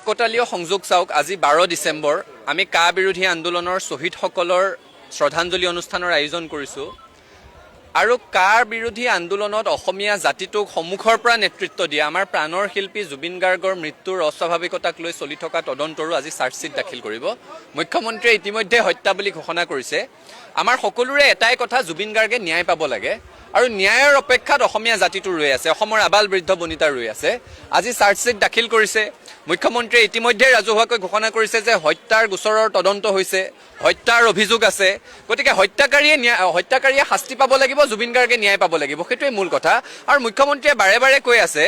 কাকতালীয় সংযোগ চাওক আজি 12 ডিসেম্বৰ আমি কা বিৰোধী আন্দোলনৰ শ্বহীদসকলৰ শ্ৰদ্ধাঞ্জলি অনুষ্ঠানৰ আয়োজন কৰিছো আৰু কাৰ বিৰোধী আন্দোলনত অসমীয়া জাতিটোক সন্মুখৰ পৰা নেতৃত্ব দিয়া আমাৰ প্ৰাণৰ শিল্পী জুবিন গাৰ্গৰ মৃত্যুৰ অস্বাভাৱিকতাক লৈ চলি থকা তদন্তৰো আজি চাৰ্জশ্বিট দাখিল কৰিব মুখ্যমন্ত্ৰীয়ে ইতিমধ্যে হত্যা বুলি ঘোষণা কৰিছে আমাৰ সকলোৰে এটাই কথা জুবিন গাৰ্গে ন্যায় পাব লাগে আৰু ন্যায়ৰ অপেক্ষাত অসমীয়া জাতিটো ৰৈ আছে অসমৰ আবাল বৃদ্ধ বনিতা ৰৈ আছে আজি চাৰ্জশ্বিট দাখিল কৰিছে মুখ্যমন্ত্ৰীয়ে ইতিমধ্যে ৰাজহুৱাকৈ ঘোষণা কৰিছে যে হত্যাৰ গোচৰৰ তদন্ত হৈছে হত্যাৰ অভিযোগ আছে গতিকে হত্যাকাৰীয়ে শাস্তি পাব লাগিব জুবিন গাৰ্গে ন্যায় পাব লাগিব সেইটোৱে মূল কথা আৰু মুখ্যমন্ত্ৰীয়ে বাৰে বাৰে কৈ আছে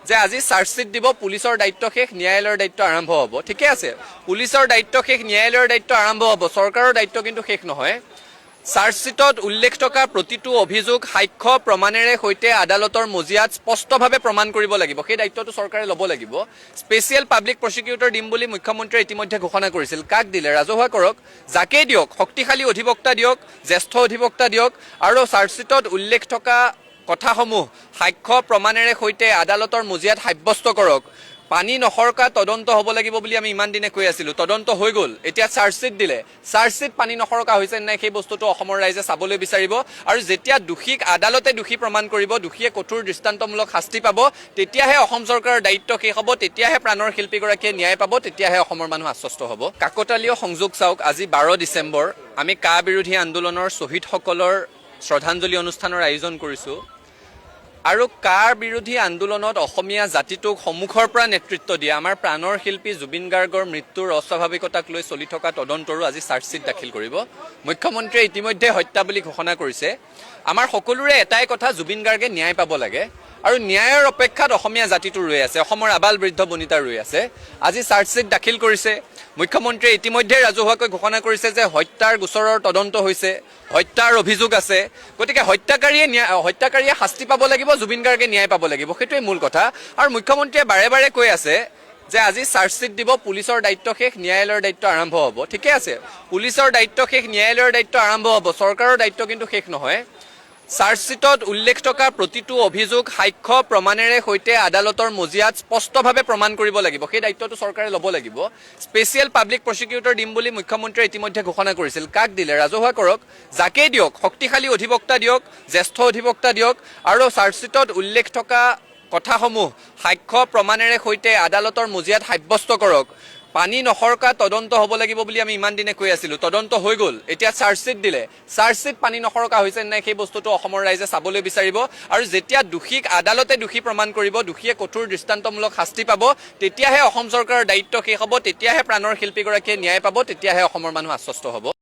যে আজি চাৰ্জশ্বিট দিব পুলিচৰ দায়িত্ব শেষ ন্যায়ালয়ৰ দায়িত্ব আৰম্ভ হ'ব ঠিকে আছে পুলিচৰ দায়িত্ব শেষ ন্যায়ালয়ৰ দায়িত্ব আৰম্ভ হ'ব চৰকাৰৰ দায়িত্ব কিন্তু শেষ নহয় চাৰ্জশ্বিটত উল্লেখ থকা প্ৰতিটো অভিযোগ সাক্ষ্য প্ৰমাণেৰে সৈতে আদালতৰ মজিয়াত স্পষ্টভাৱে প্ৰমাণ কৰিব লাগিব সেই দায়িত্বটো চৰকাৰে ল'ব লাগিব স্পেচিয়েল পাব্লিক প্ৰসিকিউটৰ দিম বুলি মুখ্যমন্ত্ৰীয়ে ইতিমধ্যে ঘোষণা কৰিছিল কাক দিলে ৰাজহুৱা কৰক যাকেই দিয়ক শক্তিশালী অধিবক্তা দিয়ক জ্যেষ্ঠ অধিবক্তা দিয়ক আৰু চাৰ্জশ্বিটত উল্লেখ থকা কথাসমূহ সাক্ষ্য প্ৰমাণেৰে সৈতে আদালতৰ মজিয়াত সাব্যস্ত কৰক পানী নখৰকা তদন্ত হ'ব লাগিব বুলি আমি ইমান দিনে কৈ আছিলো তদন্ত হৈ গ'ল এতিয়া চাৰ্জশ্বিট দিলে চাৰ্জশ্বিট পানী নখৰকা হৈছে নাই সেই বস্তুটো অসমৰ ৰাইজে চাবলৈ বিচাৰিব আৰু যেতিয়া দোষীক আদালতে দোষী প্ৰমাণ কৰিব দোষীয়ে কঠোৰ দৃষ্টান্তমূলক শাস্তি পাব তেতিয়াহে অসম চৰকাৰৰ দায়িত্ব শেষ হ'ব তেতিয়াহে প্ৰাণৰ শিল্পীগৰাকীয়ে ন্যায় পাব তেতিয়াহে অসমৰ মানুহ আশ্বস্ত হ'ব কাকতালীয় সংযোগ চাওক আজি 12 ডিসেম্বৰ আমি কা বিৰোধী আন্দোলনৰ শ্বহীদসকলৰ শ্ৰদ্ধাঞ্জলি অনুষ্ঠানৰ আয়োজন কৰিছো আৰু কাৰ বিৰোধী আন্দোলনত অসমীয়া জাতিটোক সন্মুখৰ পৰা নেতৃত্ব দিয়া আমাৰ প্ৰাণৰ শিল্পী জুবিন গাৰ্গৰ মৃত্যুৰ অস্বাভাৱিকতাক লৈ চলি থকা তদন্তৰো আজি চাৰ্জশ্বিট দাখিল কৰিব মুখ্যমন্ত্ৰীয়ে ইতিমধ্যে হত্যা বুলি ঘোষণা কৰিছে আমাৰ সকলোৰে এটাই কথা জুবিন গাৰ্গে ন্যায় পাব লাগে আৰু ন্যায়ৰ অপেক্ষাত অসমীয়া জাতিটো ৰৈ আছে অসমৰ আবাল বৃদ্ধ বনিতা ৰৈ আছে আজি চাৰ্জশ্বিট দাখিল কৰিছে মুখ্যমন্ত্ৰীয়ে ইতিমধ্যে ৰাজহুৱাকৈ ঘোষণা কৰিছে যে হত্যাৰ গোচৰৰ তদন্ত হৈছে হত্যাৰ অভিযোগ আছে গতিকে হত্যাকাৰীয়ে শাস্তি পাব লাগিব জুবিন গাৰ্গে ন্যায় পাব লাগিব সেইটোৱে মূল কথা আৰু মুখ্যমন্ত্ৰীয়ে বাৰে বাৰে কৈ আছে যে আজি চাৰ্জশ্বিট দিব পুলিচৰ দায়িত্ব শেষ ন্যায়ালয়ৰ দায়িত্ব আৰম্ভ হ'ব ঠিকে আছে পুলিচৰ দায়িত্ব শেষ ন্যায়ালয়ৰ দায়িত্ব আৰম্ভ হ'ব চৰকাৰৰ দায়িত্ব কিন্তু শেষ নহয় চাৰ্জশ্বিটত উল্লেখ থকা প্ৰতিটো অভিযোগ সাক্ষ্য প্ৰমাণেৰে সৈতে আদালতৰ মজিয়াত স্পষ্টভাৱে প্ৰমাণ কৰিব লাগিব সেই দায়িত্বটো চৰকাৰে ল'ব লাগিব স্পেচিয়েল পাব্লিক প্ৰসিকিউটৰ দিম বুলি মুখ্যমন্ত্ৰীয়ে ইতিমধ্যে ঘোষণা কৰিছিল কাক দিলে ৰাজহুৱা কৰক যাকেই দিয়ক শক্তিশালী অধিবক্তা দিয়ক জ্যেষ্ঠ অধিবক্তা দিয়ক আৰু চাৰ্জশ্বিটত উল্লেখ থকা কথাসমূহ সাক্ষ্য প্ৰমাণেৰে সৈতে আদালতৰ মজিয়াত সাব্যস্ত কৰক পানী নখৰকা তদন্ত হ'ব লাগিব বুলি আমি ইমান দিনে কৈ আছিলো তদন্ত হৈ গ'ল এতিয়া চাৰ্জশ্বিট দিলে চাৰ্জশ্বিট পানী নখৰকা হৈছে নাই সেই বস্তুটো অসমৰ ৰাইজে চাবলৈ বিচাৰিব আৰু যেতিয়া দোষীক আদালতে দোষী প্ৰমাণ কৰিব দোষীয়ে কঠোৰ দৃষ্টান্তমূলক শাস্তি পাব তেতিয়াহে অসম চৰকাৰৰ দায়িত্ব শেষ হ'ব তেতিয়াহে প্ৰাণৰ শিল্পীগৰাকীয়ে ন্যায় পাব তেতিয়াহে অসমৰ মানুহ আশ্বস্ত হ'ব